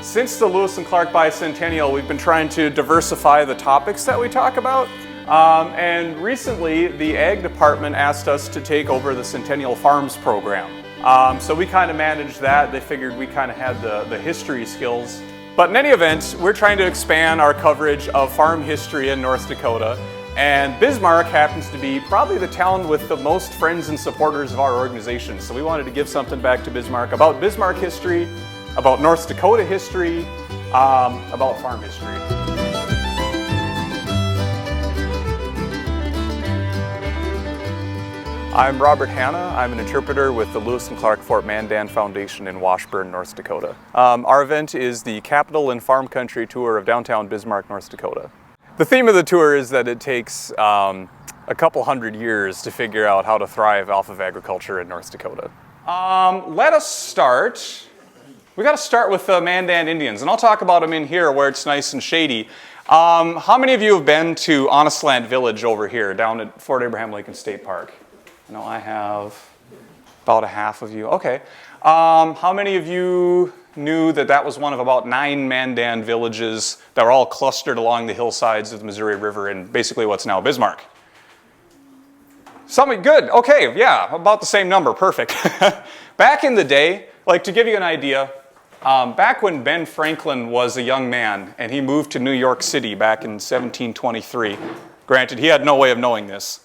Since the Lewis and Clark Bicentennial, we've been trying to diversify the topics that we talk about. And recently, the Ag Department asked us to take over the Centennial Farms program. So we kind of managed that. They figured we kind of had the history skills. But in any event, we're trying to expand our coverage of farm history in North Dakota. And Bismarck happens to be probably the town with the most friends and supporters of our organization. So we wanted to give something back to Bismarck about Bismarck history, about North Dakota history, about farm history. I'm Robert Hanna. I'm an interpreter with the Lewis and Clark Fort Mandan Foundation in Washburn, North Dakota. Our event is the Capital and Farm Country Tour of downtown Bismarck, North Dakota. The theme of the tour is that it takes a couple hundred years to figure out how to thrive off of agriculture in North Dakota. Let us start. We got to start with the Mandan Indians, and I'll talk about them in here where it's nice and shady. How many of you have been to Honest Land Village over here down at Fort Abraham Lincoln State Park? I know I have about a half of you. Okay. How many of you knew that that was one of about 9 Mandan villages that were all clustered along the hillsides of the Missouri River in basically what's now Bismarck? Somebody, good, okay, yeah, about the same number, perfect. Back in the day, like to give you an idea, back when Ben Franklin was a young man and he moved to New York City back in 1723, granted he had no way of knowing this,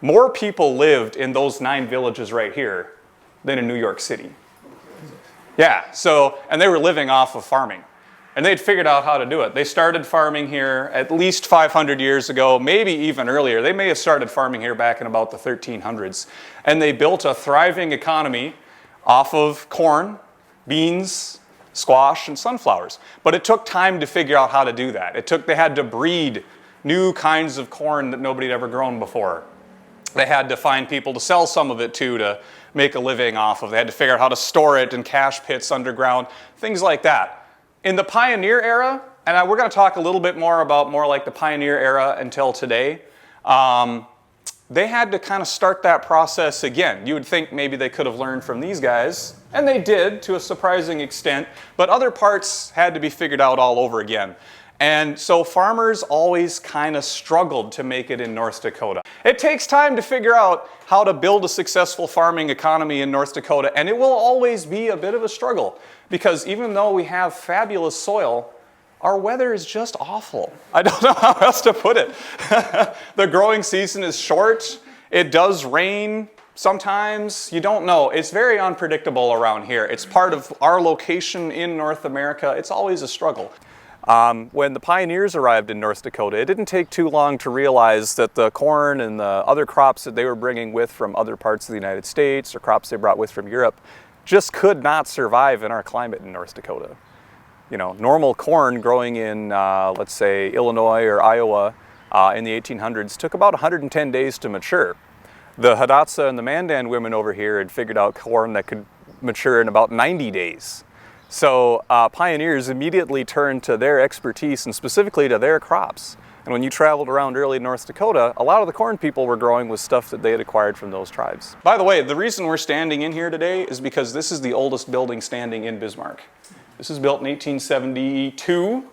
more people lived in those 9 villages right here than in New York City. Yeah, so, and they were living off of farming. And they'd figured out how to do it. They started farming here at least 500 years ago, maybe even earlier. They may have started farming here back in about the 1300s. And they built a thriving economy off of corn, beans, squash, and sunflowers. But it took time to figure out how to do that. They had to breed new kinds of corn that nobody had ever grown before. They had to find people to sell some of it to make a living off of. They had to figure out how to store it in cache pits underground, things like that. In the pioneer era, and we're going to talk a little bit more about more like the pioneer era until today, they had to kind of start that process again. You would think maybe they could have learned from these guys, and they did to a surprising extent, but other parts had to be figured out all over again. And so farmers always kind of struggled to make it in North Dakota. It takes time to figure out how to build a successful farming economy in North Dakota, and it will always be a bit of a struggle because even though we have fabulous soil, our weather is just awful. I don't know how else to put it. The growing season is short. It does rain sometimes. You don't know. It's very unpredictable around here. It's part of our location in North America. It's always a struggle. When the pioneers arrived in North Dakota, it didn't take too long to realize that the corn and the other crops that they were bringing with from other parts of the United States or crops they brought with from Europe just could not survive in our climate in North Dakota. You know, normal corn growing in, let's say, Illinois or Iowa in the 1800s took about 110 days to mature. The Hidatsa and the Mandan women over here had figured out corn that could mature in about 90 days. So pioneers immediately turned to their expertise and specifically to their crops. And when you traveled around early North Dakota, a lot of the corn people were growing was stuff that they had acquired from those tribes. By the way, the reason we're standing in here today is because this is the oldest building standing in Bismarck. This was built in 1872.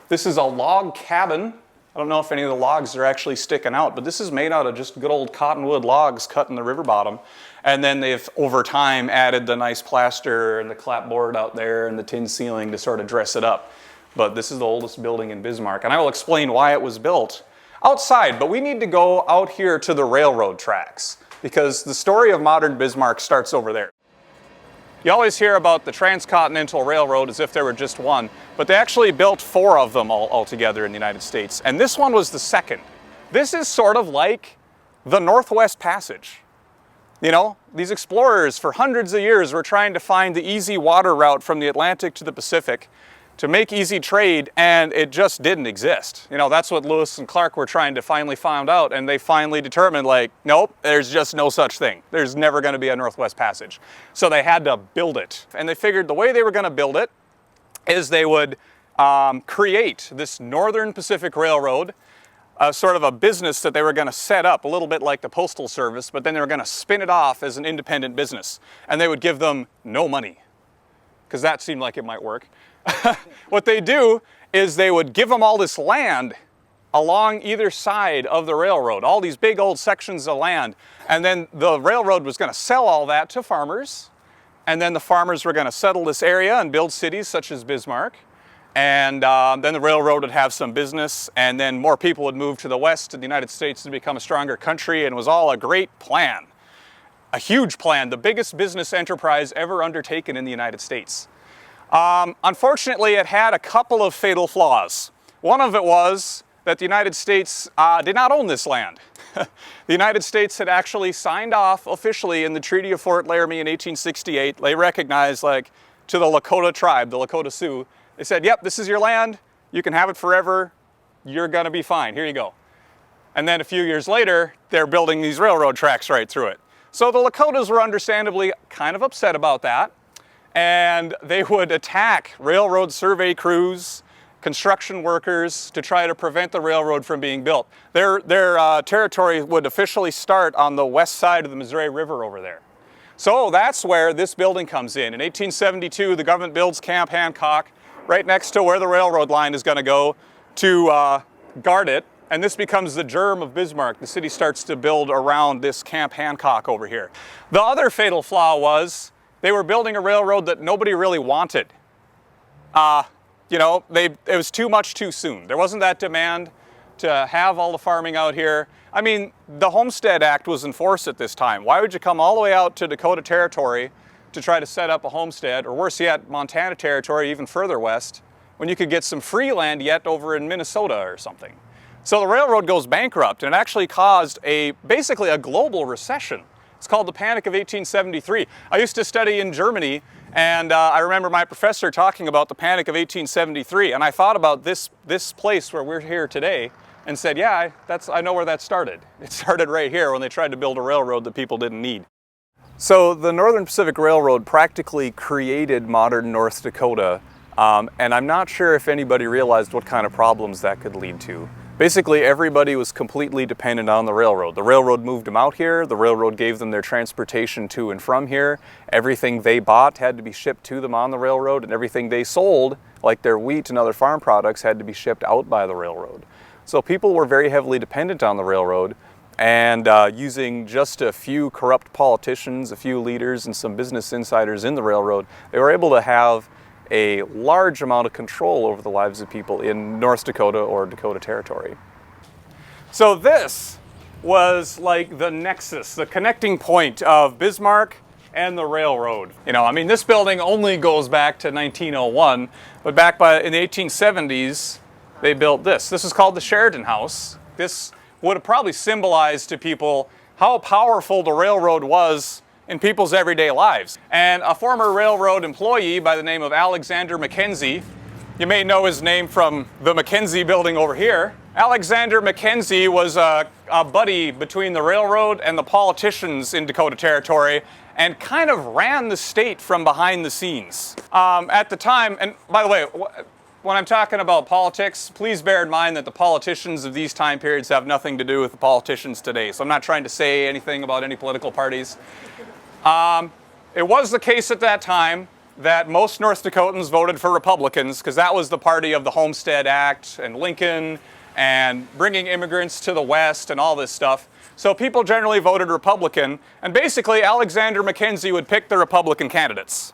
This is a log cabin. I don't know if any of the logs are actually sticking out, but this is made out of just good old cottonwood logs cut in the river bottom. And then they've, over time, added the nice plaster and the clapboard out there and the tin ceiling to sort of dress it up. But this is the oldest building in Bismarck, and I will explain why it was built outside. But we need to go out here to the railroad tracks, because the story of modern Bismarck starts over there. You always hear about the Transcontinental Railroad as if there were just one, but they actually built 4 of them altogether in the United States, and this one was the second. This is sort of like the Northwest Passage. You know, these explorers for hundreds of years were trying to find the easy water route from the Atlantic to the Pacific to make easy trade, and it just didn't exist. You know, that's what Lewis and Clark were trying to finally find out, and they finally determined, like, nope, there's just no such thing. There's never going to be a Northwest Passage. So they had to build it. And they figured the way they were going to build it is they would create this Northern Pacific Railroad, sort of a business that they were going to set up, a little bit like the Postal Service, but then they were going to spin it off as an independent business. And they would give them no money. because that seemed like it might work. What they do is they would give them all this land along either side of the railroad, all these big old sections of land, and then the railroad was going to sell all that to farmers, and then the farmers were going to settle this area and build cities such as Bismarck, and then the railroad would have some business, and then more people would move to the west to the United States to become a stronger country, and it was all a great plan. A huge plan, the biggest business enterprise ever undertaken in the United States. Unfortunately, it had a couple of fatal flaws. One of it was that the United States did not own this land. The United States had actually signed off officially in the Treaty of Fort Laramie in 1868. They recognized, like, to the Lakota tribe, the Lakota Sioux, they said, yep, this is your land, you can have it forever, you're gonna be fine, here you go. And then a few years later, they're building these railroad tracks right through it. So the Lakotas were understandably kind of upset about that, and they would attack railroad survey crews, construction workers, to try to prevent the railroad from being built. Their territory would officially start on the west side of the Missouri River over there. So that's where this building comes in. In 1872, the government builds Camp Hancock right next to where the railroad line is going to go to guard it. And this becomes the germ of Bismarck. The city starts to build around this Camp Hancock over here. The other fatal flaw was they were building a railroad that nobody really wanted. You know, it was too much too soon. There wasn't that demand to have all the farming out here. I mean, the Homestead Act was in force at this time. Why would you come all the way out to Dakota Territory to try to set up a homestead, or worse yet, Montana Territory, even further west, when you could get some free land yet over in Minnesota or something? So the railroad goes bankrupt, and it actually caused basically a global recession. It's called the Panic of 1873. I used to study in Germany, and I remember my professor talking about the Panic of 1873, and I thought about this place where we're here today and said, yeah, I know where that started. It started right here when they tried to build a railroad that people didn't need. So the Northern Pacific Railroad practically created modern North Dakota, and I'm not sure if anybody realized what kind of problems that could lead to. Basically, everybody was completely dependent on the railroad. The railroad moved them out here. The railroad gave them their transportation to and from here. Everything they bought had to be shipped to them on the railroad, and everything they sold, like their wheat and other farm products, had to be shipped out by the railroad. So people were very heavily dependent on the railroad, and using just a few corrupt politicians, a few leaders, and some business insiders in the railroad, they were able to have a large amount of control over the lives of people in North Dakota or Dakota Territory. So this was like the nexus, the connecting point of Bismarck and the railroad. You know, I mean, this building only goes back to 1901, but in the 1870s, they built this. This is called the Sheridan House. This would have probably symbolized to people how powerful the railroad was in people's everyday lives. And a former railroad employee by the name of Alexander McKenzie, you may know his name from the Mackenzie building over here. Alexander McKenzie was a buddy between the railroad and the politicians in Dakota Territory, and kind of ran the state from behind the scenes. At the time, and by the way, when I'm talking about politics, please bear in mind that the politicians of these time periods have nothing to do with the politicians today. So I'm not trying to say anything about any political parties. It was the case at that time that most North Dakotans voted for Republicans, because that was the party of the Homestead Act and Lincoln and bringing immigrants to the West and all this stuff. So people generally voted Republican, and basically Alexander McKenzie would pick the Republican candidates.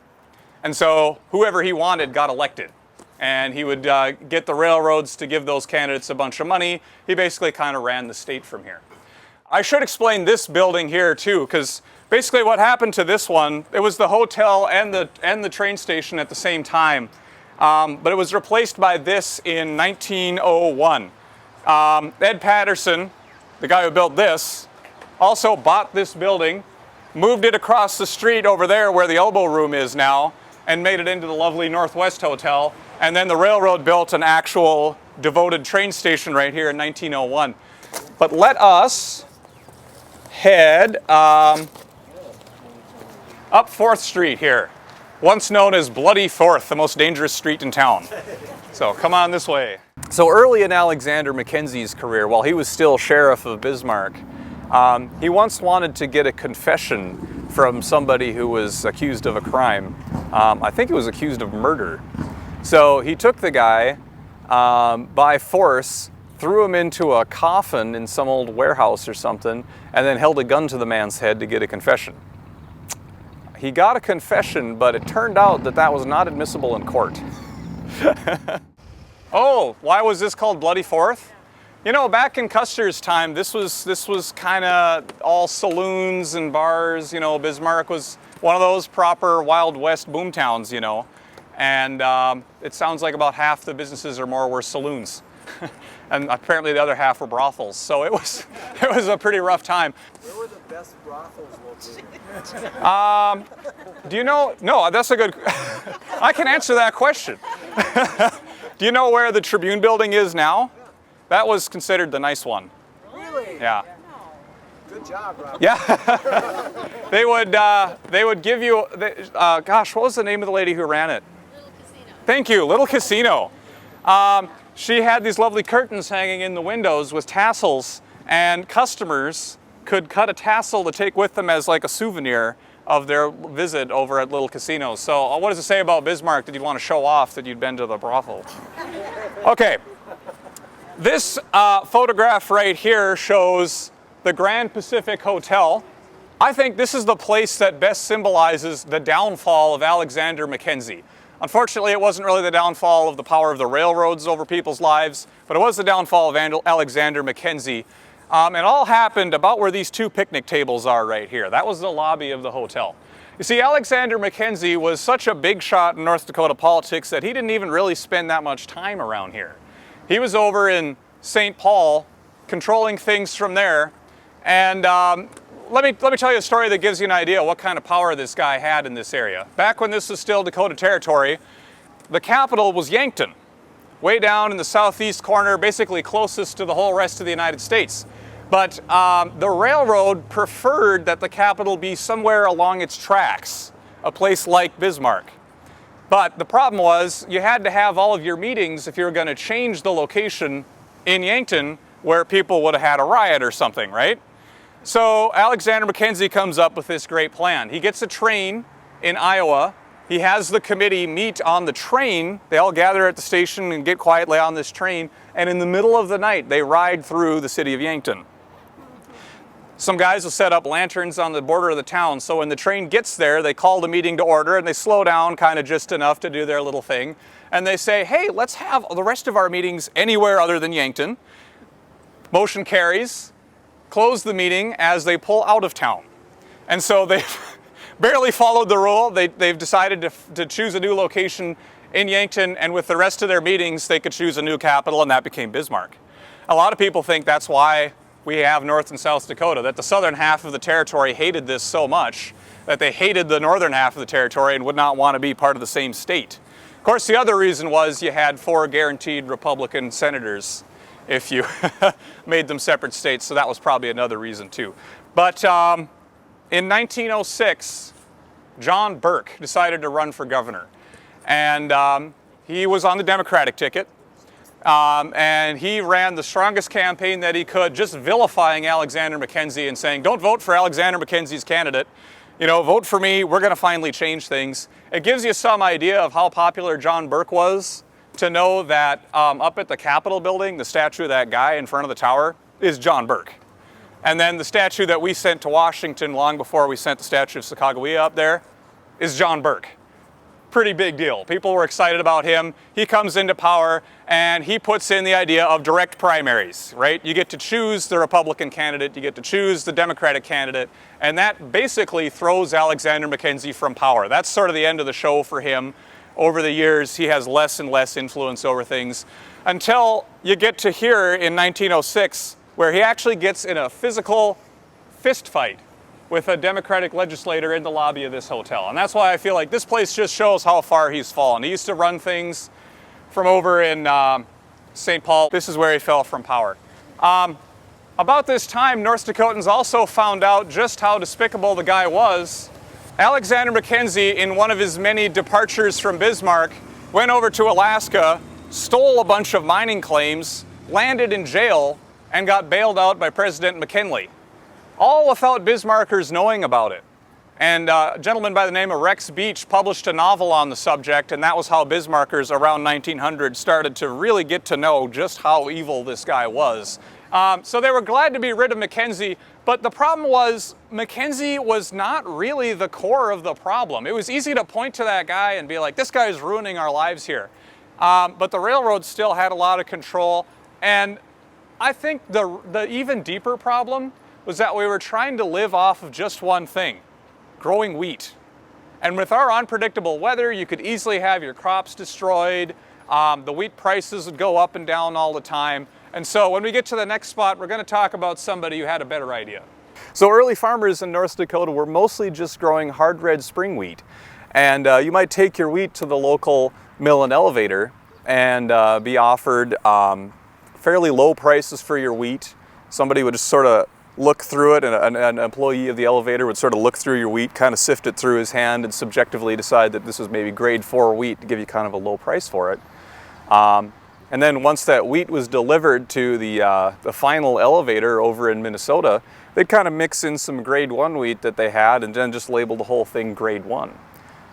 And so whoever he wanted got elected. And he would get the railroads to give those candidates a bunch of money. He basically kind of ran the state from here. I should explain this building here too, because basically what happened to this one, it was the hotel and the train station at the same time, but it was replaced by this in 1901. Ed Patterson, the guy who built this, also bought this building, moved it across the street over there where the elbow room is now, and made it into the lovely Northwest Hotel, and then the railroad built an actual devoted train station right here in 1901. But let us head up 4th Street here, once known as Bloody 4th, the most dangerous street in town. So come on this way. So early in Alexander McKenzie's career, while he was still sheriff of Bismarck, he once wanted to get a confession from somebody who was accused of a crime. I think it was accused of murder. So he took the guy by force, threw him into a coffin in some old warehouse or something, and then held a gun to the man's head to get a confession. He got a confession, but it turned out that that was not admissible in court. Oh, why was this called Bloody Fourth? You know, back in Custer's time, this was kind of all saloons and bars. You know, Bismarck was one of those proper Wild West boomtowns, you know. And it sounds like about half the businesses or more were saloons. And apparently the other half were brothels. So it was a pretty rough time. Where were the best brothels located? Do you know? No, that's a good. I can answer that question. Do you know where the Tribune building is now? That was considered the nice one. Really? Yeah. Good job, Rob. Yeah. They would give you. Gosh, what was the name of the lady who ran it? Little Casino. Thank you, Little Casino. She had these lovely curtains hanging in the windows with tassels, and customers could cut a tassel to take with them as like a souvenir of their visit over at Little Casino. So what does it say about Bismarck that you'd want to show off that you'd been to the brothel? Okay. This photograph right here shows the Grand Pacific Hotel. I think this is the place that best symbolizes the downfall of Alexander McKenzie. Unfortunately, it wasn't really the downfall of the power of the railroads over people's lives, but it was the downfall of Alexander McKenzie. It all happened about where these two picnic tables are right here. That was the lobby of the hotel. You see, Alexander McKenzie was such a big shot in North Dakota politics that he didn't even really spend that much time around here. He was over in St. Paul, controlling things from there. And let me tell you a story that gives you an idea what kind of power this guy had in this area. Back when this was still Dakota Territory, the capital was Yankton, way down in the southeast corner, basically closest to the whole rest of the United States. But the railroad preferred that the capital be somewhere along its tracks, a place like Bismarck. But the problem was you had to have all of your meetings if you were going to change the location in Yankton where people would have had a riot or something, right? So Alexander McKenzie comes up with this great plan. He gets a train in Iowa. He has the committee meet on the train. They all gather at the station and get quietly on this train. And in the middle of the night, they ride through the city of Yankton. Some guys will set up lanterns on the border of the town. So when the train gets there, they call the meeting to order and they slow down kind of just enough to do their little thing. And they say, hey, let's have the rest of our meetings anywhere other than Yankton. Motion carries. Close the meeting as they pull out of town. And so they've barely followed the rule. They've decided to choose a new location in Yankton, and with the rest of their meetings, they could choose a new capital, and that became Bismarck. A lot of people think that's why we have North and South Dakota, that the southern half of the territory hated this so much that they hated the northern half of the territory and would not want to be part of the same state. Of course, the other reason was you had 4 guaranteed Republican senators if you made them separate states, so that was probably another reason too. But in 1906, John Burke decided to run for governor. And he was on the Democratic ticket. And he ran the strongest campaign that he could, just vilifying Alexander McKenzie and saying, don't vote for Alexander McKenzie's candidate. You know, vote for me, we're going to finally change things. It gives you some idea of how popular John Burke was to know that up at the Capitol building, the statue of that guy in front of the tower is John Burke. And then the statue that we sent to Washington long before we sent the statue of Sacagawea up there is John Burke. Pretty big deal. People were excited about him. He comes into power and he puts in the idea of direct primaries, right? You get to choose the Republican candidate, you get to choose the Democratic candidate, and that basically throws Alexander McKenzie from power. That's sort of the end of the show for him. Over the years, he has less and less influence over things until you get to here in 1906, where he actually gets in a physical fist fight with a Democratic legislator in the lobby of this hotel. And that's why I feel like this place just shows how far he's fallen. He used to run things from over in St. Paul. This is where he fell from power. About this time, North Dakotans also found out just how despicable the guy was. Alexander McKenzie, in one of his many departures from Bismarck, went over to Alaska, stole a bunch of mining claims, landed in jail, and got bailed out by President McKinley. All without Bismarckers knowing about it. And a gentleman by the name of Rex Beach published a novel on the subject, and that was how Bismarckers around 1900 started to really get to know just how evil this guy was. So they were glad to be rid of Mackenzie, but the problem was Mackenzie was not really the core of the problem. It was easy to point to that guy and be like, this guy is ruining our lives here. But the railroad still had a lot of control, and I think the even deeper problem was that we were trying to live off of just one thing: growing wheat. And with our unpredictable weather, you could easily have your crops destroyed. The wheat prices would go up and down all the time. And so when we get to the next spot, we're going to talk about somebody who had a better idea. So early farmers in North Dakota were mostly just growing hard red spring wheat. And you might take your wheat to the local mill and elevator and be offered fairly low prices for your wheat. Somebody would just sort of look through it, and an employee of the elevator would sort of look through your wheat, kind of sift it through his hand and subjectively decide that this was maybe grade 4 wheat to give you kind of a low price for it. And then once that wheat was delivered to the final elevator over in Minnesota, they'd kind of mix in some grade 1 wheat that they had and then just label the whole thing grade 1.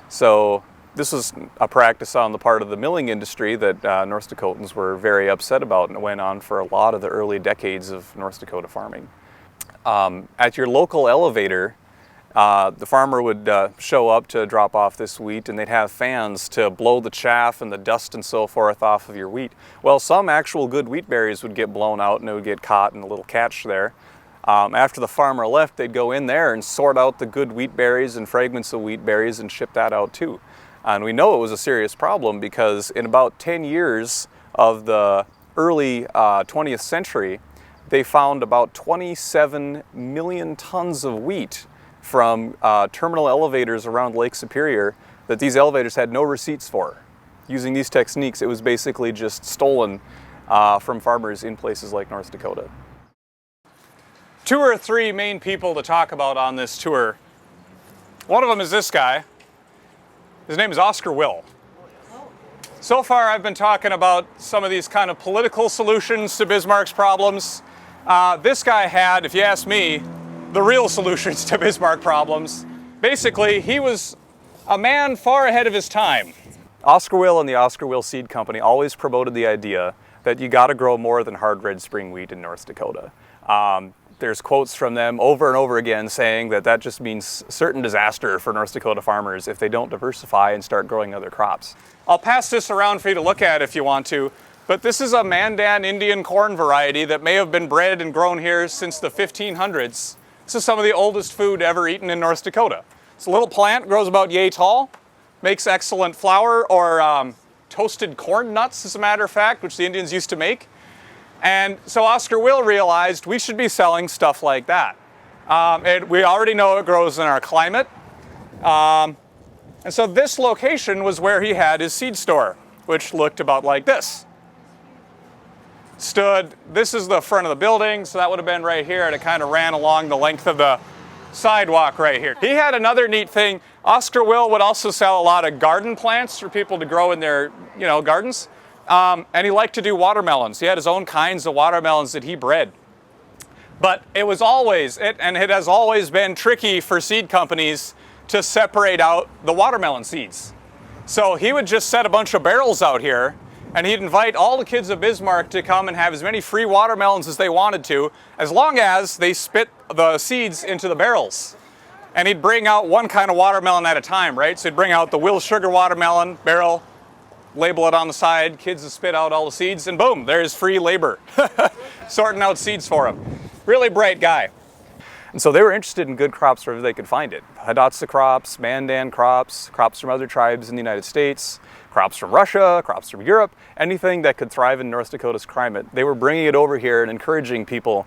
So this was a practice on the part of the milling industry that North Dakotans were very upset about, and it went on for a lot of the early decades of North Dakota farming. At your local elevator, the farmer would show up to drop off this wheat, and they'd have fans to blow the chaff and the dust and so forth off of your wheat. Well, some actual good wheat berries would get blown out and it would get caught in a little catch there. After the farmer left, they'd go in there and sort out the good wheat berries and fragments of wheat berries and ship that out too. And we know it was a serious problem because in about 10 years of the early 20th century, they found about 27 million tons of wheat from terminal elevators around Lake Superior that these elevators had no receipts for. Using these techniques, it was basically just stolen from farmers in places like North Dakota. 2 or 3 main people to talk about on this tour. One of them is this guy. His name is Oscar Will. So far I've been talking about some of these kind of political solutions to Bismarck's problems. This guy had, if you ask me, the real solutions to Bismarck problems. Basically, he was a man far ahead of his time. Oscar Will and the Oscar Will Seed Company always promoted the idea that you got to grow more than hard red spring wheat in North Dakota. There's quotes from them over and over again saying that that just means certain disaster for North Dakota farmers if they don't diversify and start growing other crops. I'll pass this around for you to look at if you want to, but this is a Mandan Indian corn variety that may have been bred and grown here since the 1500s. This is some of the oldest food ever eaten in North Dakota. It's a little plant, grows about yay tall, makes excellent flour or toasted corn nuts, as a matter of fact, which the Indians used to make. And so Oscar Will realized we should be selling stuff like that. We already know it grows in our climate. And so this location was where he had his seed store, which looked about like this. This is the front of the building, so that would have been right here, and it kind of ran along the length of the sidewalk right here. He had another neat thing. Oscar Will would also sell a lot of garden plants for people to grow in their, gardens. And he liked to do watermelons. He had his own kinds of watermelons that he bred. But it has always been tricky for seed companies to separate out the watermelon seeds. So he would just set a bunch of barrels out here, and he'd invite all the kids of Bismarck to come and have as many free watermelons as they wanted to, as long as they spit the seeds into the barrels. And he'd bring out one kind of watermelon at a time, right? So he'd bring out the Will Sugar watermelon barrel, label it on the side, kids would spit out all the seeds, and boom, there's free labor. Sorting out seeds for him. Really bright guy. And so they were interested in good crops wherever they could find it. Hidatsa crops, Mandan crops, crops from other tribes in the United States, crops from Russia, crops from Europe, anything that could thrive in North Dakota's climate. They were bringing it over here and encouraging people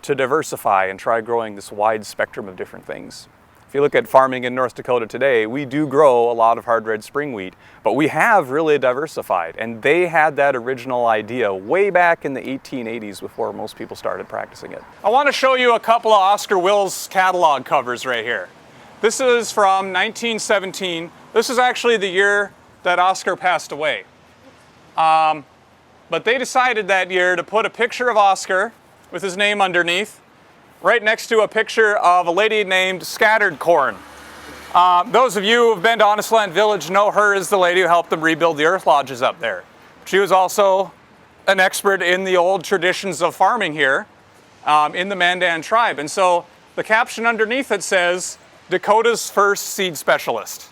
to diversify and try growing this wide spectrum of different things. If you look at farming in North Dakota today, we do grow a lot of hard red spring wheat, but we have really diversified, and they had that original idea way back in the 1880s before most people started practicing it. I want to show you a couple of Oscar Will's catalog covers right here. This is from 1917. This is actually the year that Oscar passed away. But they decided that year to put a picture of Oscar with his name underneath, right next to a picture of a lady named Scattered Corn. Those of you who have been to Honest Land Village know her as the lady who helped them rebuild the earth lodges up there. She was also an expert in the old traditions of farming here in the Mandan tribe. And so the caption underneath it says, Dakota's first seed specialist.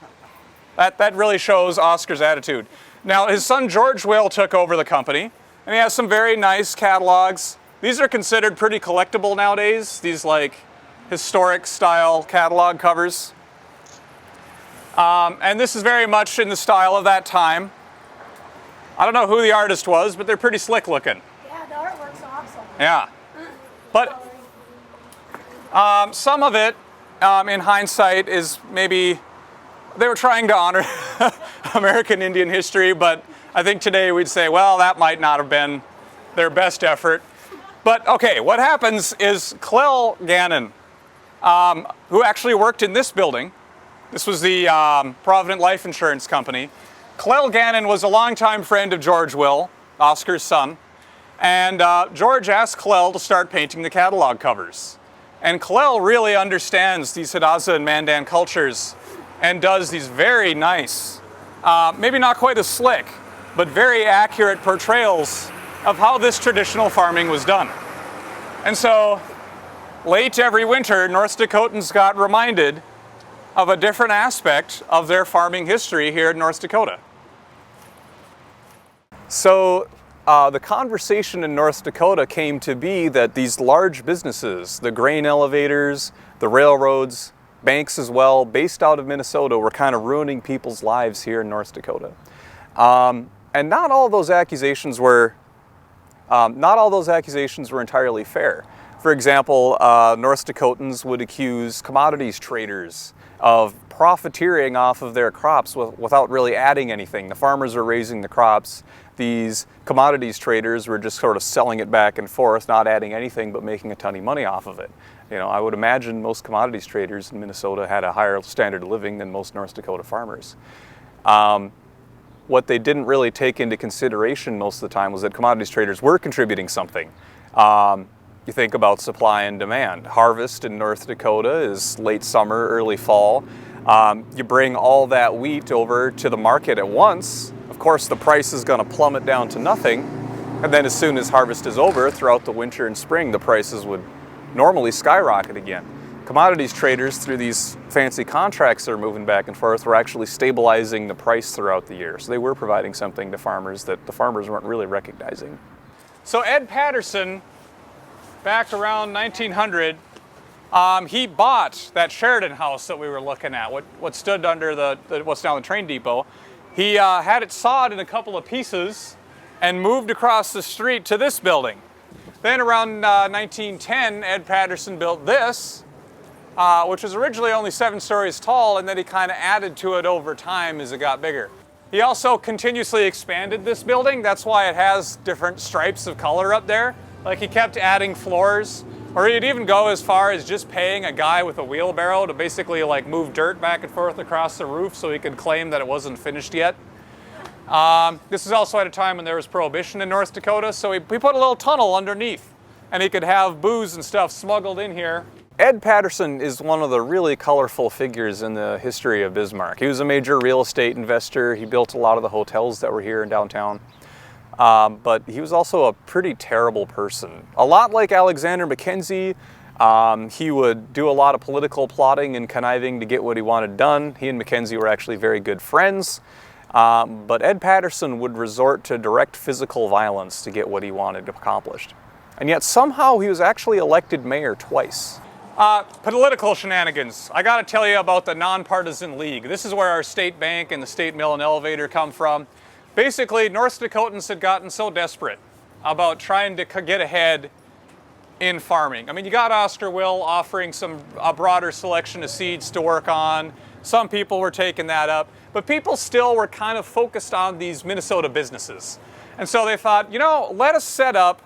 That really shows Oscar's attitude. Now, his son George Will took over the company, and he has some very nice catalogs. These are considered pretty collectible nowadays, these like historic style catalog covers. And this is very much in the style of that time. I don't know who the artist was, but they're pretty slick looking. Yeah, the artwork's awesome. Yeah. But some of it, in hindsight, is maybe they were trying to honor American Indian history, but I think today we'd say, well, that might not have been their best effort. But okay, what happens is Clell Gannon, who actually worked in this building, this was the Provident Life Insurance Company. Clell Gannon was a longtime friend of George Will, Oscar's son, and George asked Clell to start painting the catalog covers. And Clell really understands these Hidatsa and Mandan cultures and does these very nice, maybe not quite as slick, but very accurate portrayals of how this traditional farming was done. And so, late every winter, North Dakotans got reminded of a different aspect of their farming history here in North Dakota. So the conversation in North Dakota came to be that these large businesses, the grain elevators, the railroads, banks as well, based out of Minnesota, were kind of ruining people's lives here in North Dakota. And not all those accusations were entirely fair. For example, North Dakotans would accuse commodities traders of profiteering off of their crops without really adding anything. The farmers were raising the crops. These commodities traders were just sort of selling it back and forth, not adding anything but making a ton of money off of it. You know, I would imagine most commodities traders in Minnesota had a higher standard of living than most North Dakota farmers. What they didn't really take into consideration most of the time was that commodities traders were contributing something. You think about supply and demand. Harvest in North Dakota is late summer, early fall. You bring all that wheat over to the market at once, of course the price is going to plummet down to nothing, and then as soon as harvest is over, throughout the winter and spring, the prices would normally skyrocket again. Commodities traders, through these fancy contracts that are moving back and forth, were actually stabilizing the price throughout the year. So they were providing something to farmers that the farmers weren't really recognizing. So Ed Patterson, back around 1900, he bought that Sheridan house that we were looking at, what stood under what's now the train depot. He had it sawed in a couple of pieces and moved across the street to this building. Then around 1910, Ed Patterson built this, which was originally only 7 stories tall, and then he kind of added to it over time as it got bigger. He also continuously expanded this building. That's why it has different stripes of color up there. Like, he kept adding floors, or he'd even go as far as just paying a guy with a wheelbarrow to basically like move dirt back and forth across the roof so he could claim that it wasn't finished yet. This is also at a time when there was prohibition in North Dakota, so he put a little tunnel underneath, and he could have booze and stuff smuggled in here. Ed Patterson is one of the really colorful figures in the history of Bismarck. He was a major real estate investor. He built a lot of the hotels that were here in downtown. But he was also a pretty terrible person. A lot like Alexander McKenzie, he would do a lot of political plotting and conniving to get what he wanted done. He and Mackenzie were actually very good friends. But Ed Patterson would resort to direct physical violence to get what he wanted accomplished. And yet somehow he was actually elected mayor twice. Political shenanigans. I gotta tell you about the Nonpartisan League. This is where our state bank and the state mill and elevator come from. Basically, North Dakotans had gotten so desperate about trying to get ahead in farming. I mean, you got Oscar Will offering a broader selection of seeds to work on. Some people were taking that up, but people still were kind of focused on these Minnesota businesses. And so they thought, you know, let us set up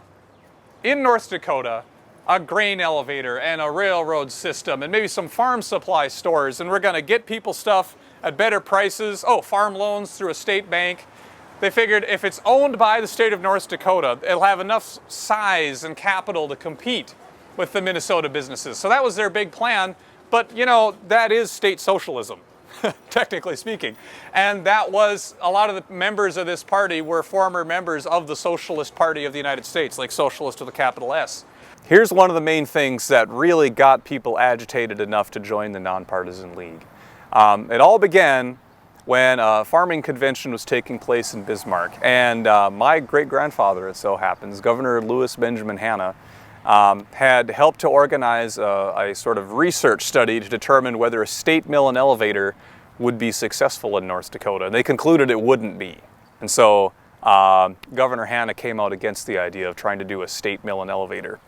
in North Dakota a grain elevator and a railroad system and maybe some farm supply stores, and we're going to get people stuff at better prices. Oh, farm loans through a state bank. They figured if it's owned by the state of North Dakota, it'll have enough size and capital to compete with the Minnesota businesses. So that was their big plan. But, you know, that is state socialism, technically speaking. And that was, a lot of the members of this party were former members of the Socialist Party of the United States, like socialist with a capital S. Here's one of the main things that really got people agitated enough to join the Nonpartisan League. It all began when a farming convention was taking place in Bismarck. And my great-grandfather, it so happens, Governor Louis Benjamin Hanna, had helped to organize a sort of research study to determine whether a state mill and elevator would be successful in North Dakota. And they concluded it wouldn't be. And so Governor Hanna came out against the idea of trying to do a state mill and elevator.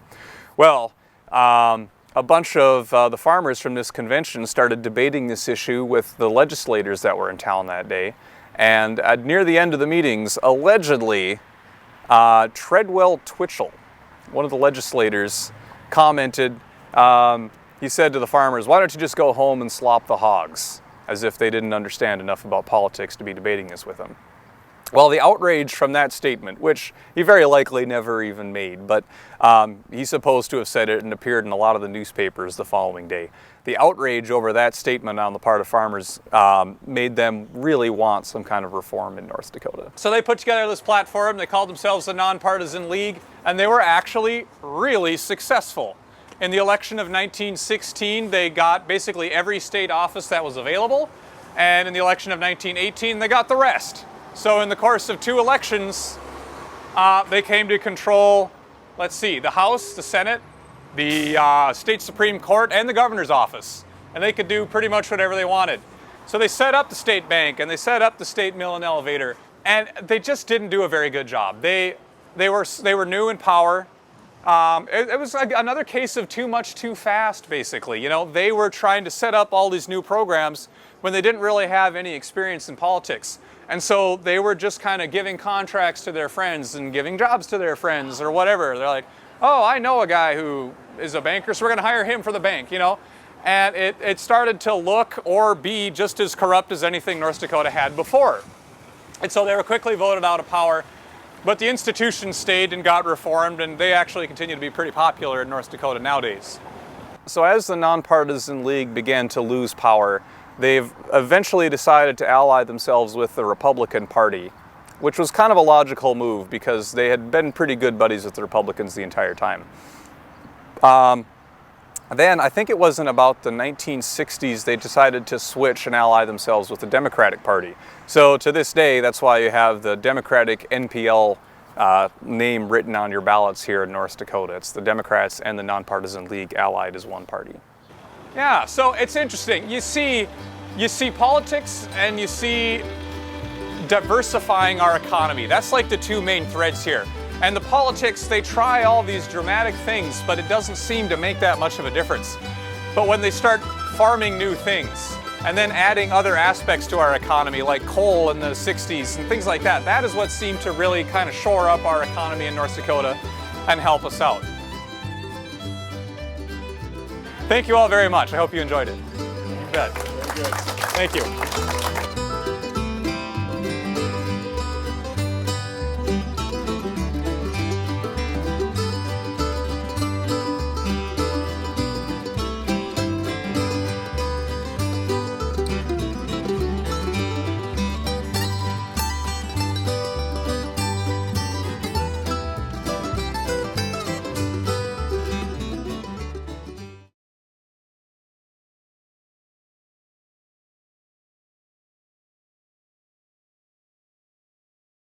Well, a bunch of the farmers from this convention started debating this issue with the legislators that were in town that day. And near the end of the meetings, allegedly, Treadwell Twitchell, one of the legislators, commented, he said to the farmers, "Why don't you just go home and slop the hogs?" As if they didn't understand enough about politics to be debating this with him. Well, the outrage from that statement, which he very likely never even made, but he's supposed to have said it and appeared in a lot of the newspapers the following day. The outrage over that statement on the part of farmers made them really want some kind of reform in North Dakota. So they put together this platform, they called themselves the Nonpartisan League, and they were actually really successful. In the election of 1916, they got basically every state office that was available, and in the election of 1918, they got the rest. So in the course of 2 elections, they came to control, let's see, the House, the Senate, the state Supreme Court, and the governor's office. And they could do pretty much whatever they wanted. So they set up the state bank, and they set up the state mill and elevator, and they just didn't do a very good job. They were new in power. It was another case of too much too fast, basically. You know, they were trying to set up all these new programs when they didn't really have any experience in politics. And so they were just kind of giving contracts to their friends and giving jobs to their friends or whatever. They're like, oh, I know a guy who is a banker, so we're going to hire him for the bank, you know? And it started to look or be just as corrupt as anything North Dakota had before. And so they were quickly voted out of power. But the institution stayed and got reformed, and they actually continue to be pretty popular in North Dakota nowadays. So as the Nonpartisan League began to lose power, they've eventually decided to ally themselves with the Republican Party, which was kind of a logical move because they had been pretty good buddies with the Republicans the entire time. Then, I think it was in about the 1960s, they decided to switch and ally themselves with the Democratic Party. So to this day, that's why you have the Democratic NPL name written on your ballots here in North Dakota. It's the Democrats and the Nonpartisan League allied as one party. Yeah, so it's interesting. You see politics and you see diversifying our economy. That's like the 2 main threads here. And the politics, they try all these dramatic things, but it doesn't seem to make that much of a difference. But when they start farming new things and then adding other aspects to our economy, like coal in the 60s and things like that, that is what seemed to really kind of shore up our economy in North Dakota and help us out. Thank you all very much. I hope you enjoyed it. You bet. Very good. Thank you.